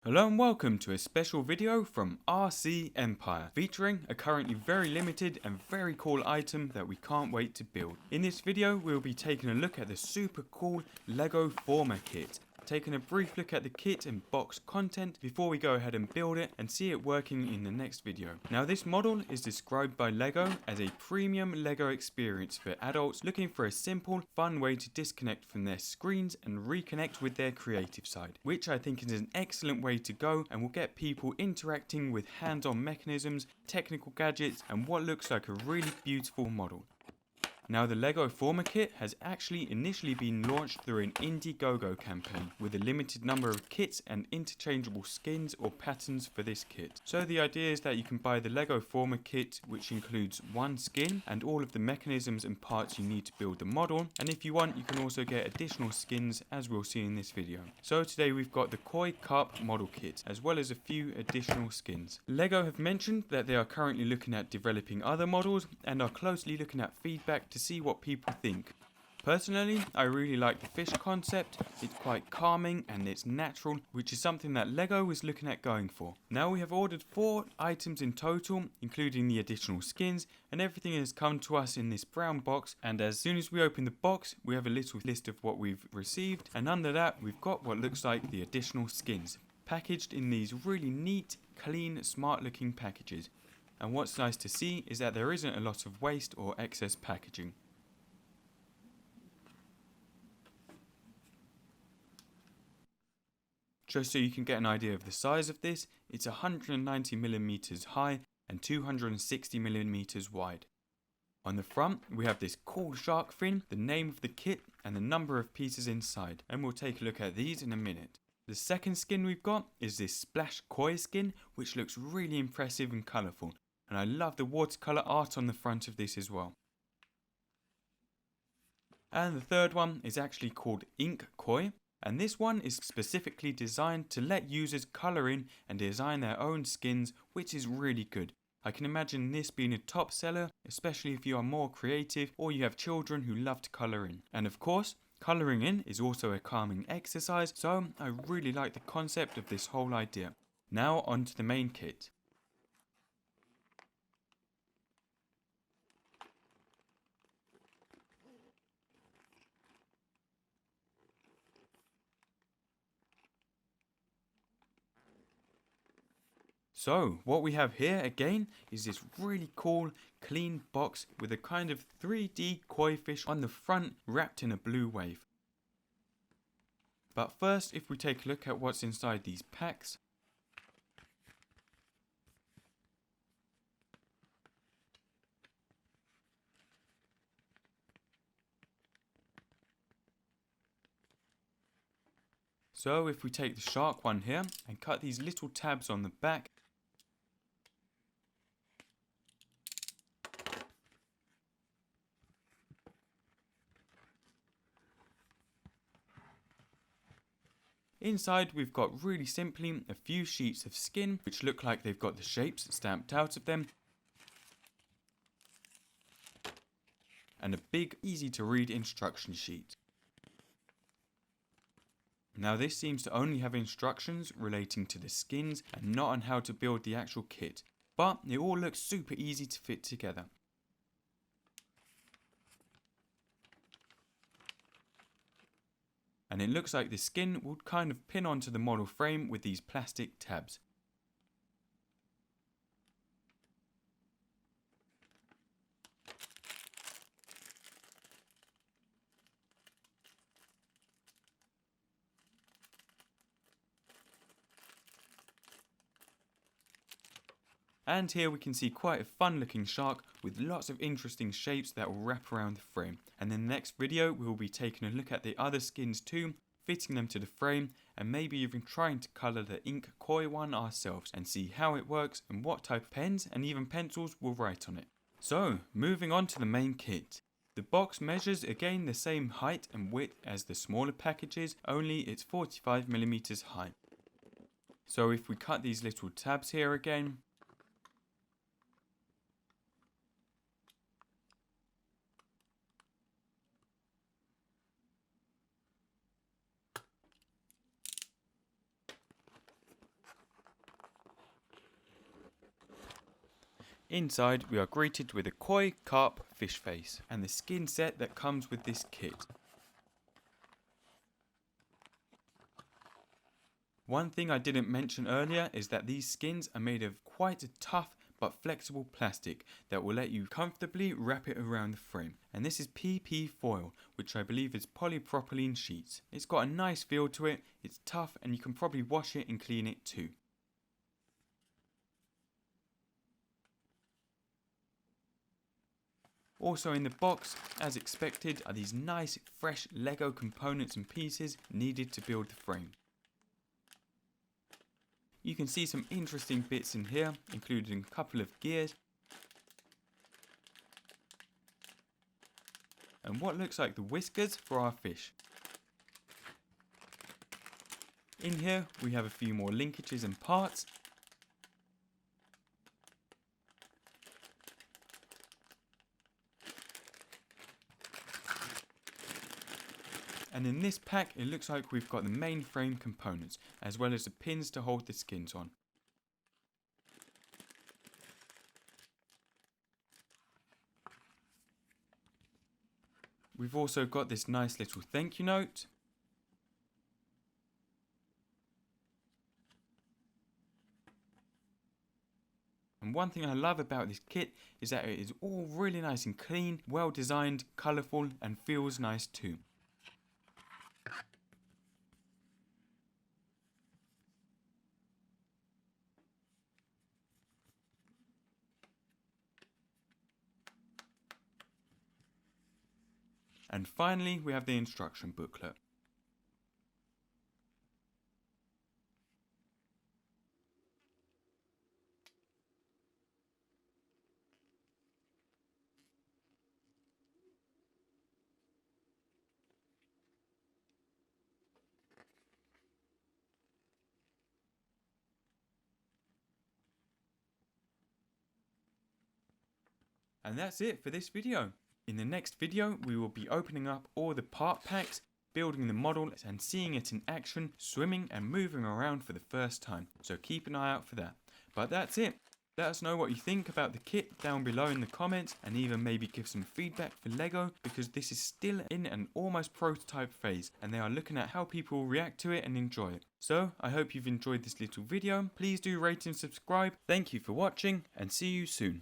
Hello and welcome to a special video from RC Empire, featuring a currently very limited and very cool item that we can't wait to build. In this video we'll be taking a look at the super cool Lego Forma Kit, taking a brief look at the kit and box content before we go ahead and build it and see it working in the next video. Now this model is described by Lego as a premium Lego experience for adults looking for a simple, fun way to disconnect from their screens and reconnect with their creative side, which I think is an excellent way to go and will get people interacting with hands-on mechanisms, technical gadgets and what looks like a really beautiful model. Now the Lego Forma Kit has actually initially been launched through an Indiegogo campaign with a limited number of kits and interchangeable skins or patterns for this kit. So the idea is that you can buy the Lego Forma Kit, which includes one skin and all of the mechanisms and parts you need to build the model, and if you want you can also get additional skins as we'll see in this video. So today we've got the Coy Cup model kit as well as a few additional skins. Lego have mentioned that they are currently looking at developing other models and are closely looking at feedback to see what people think. Personally, I really like the fish concept. It's quite calming and it's natural, which is something that Lego is looking at going for. Now we have ordered 4 items in total, including the additional skins, and everything has come to us in this brown box, and as soon as we open the box we have a little list of what we've received, and under that we've got what looks like the additional skins, packaged in these really neat, clean, smart looking packages. And what's nice to see is that there isn't a lot of waste or excess packaging. Just so you can get an idea of the size of this, it's 190mm high and 260mm wide. On the front we have this cool shark fin, the name of the kit and the number of pieces inside, and we'll take a look at these in a minute. The second skin we've got is this splash Coy Skin, which looks really impressive and colourful. And I love the watercolour art on the front of this as well. And the third one is actually called Ink Coy, and this one is specifically designed to let users colour in and design their own skins, which is really good. I can imagine this being a top seller, especially if you are more creative or you have children who love to colour in. And of course, colouring in is also a calming exercise, so I really like the concept of this whole idea. Now on to the main kit. So what we have here again is this really cool clean box with a kind of 3D koi fish on the front wrapped in a blue wave. But first, if we take a look at what's inside these packs. So if we take the shark one here and cut these little tabs on the back, inside we've got really simply a few sheets of skin which look like they've got the shapes stamped out of them, and a big easy to read instruction sheet. Now this seems to only have instructions relating to the skins and not on how to build the actual kit, but it all looks super easy to fit together. And it looks like the skin would kind of pin onto the model frame with these plastic tabs. And here we can see quite a fun looking shark with lots of interesting shapes that will wrap around the frame. And in the next video we will be taking a look at the other skins too, fitting them to the frame and maybe even trying to colour the Ink Coy one ourselves and see how it works and what type of pens and even pencils we'll write on it. So moving on to the main kit. The box measures again the same height and width as the smaller packages, only it's 45mm high. So if we cut these little tabs here again, Inside we are greeted with a koi carp fish face and the skin set that comes with this kit. One thing I didn't mention earlier is that these skins are made of quite a tough but flexible plastic that will let you comfortably wrap it around the frame. And this is PP foil, which I believe is polypropylene sheets. It's got a nice feel to it, it's tough, and you can probably wash it and clean it too. Also in the box, as expected, are these nice fresh Lego components and pieces needed to build the frame. You can see some interesting bits in here, including a couple of gears and what looks like the whiskers for our fish. In here we have a few more linkages and parts. And in this pack it looks like we've got the main frame components, as well as the pins to hold the skins on. We've also got this nice little thank you note. And one thing I love about this kit is that it is all really nice and clean, well designed, colourful, and feels nice too. And finally, we have the instruction booklet. And that's it for this video. In the next video, we will be opening up all the part packs, building the model and seeing it in action, swimming and moving around for the first time. So keep an eye out for that. But that's it. Let us know what you think about the kit down below in the comments, and even maybe give some feedback for Lego, because this is still in an almost prototype phase and they are looking at how people react to it and enjoy it. So I hope you've enjoyed this little video. Please do rate and subscribe. Thank you for watching and see you soon.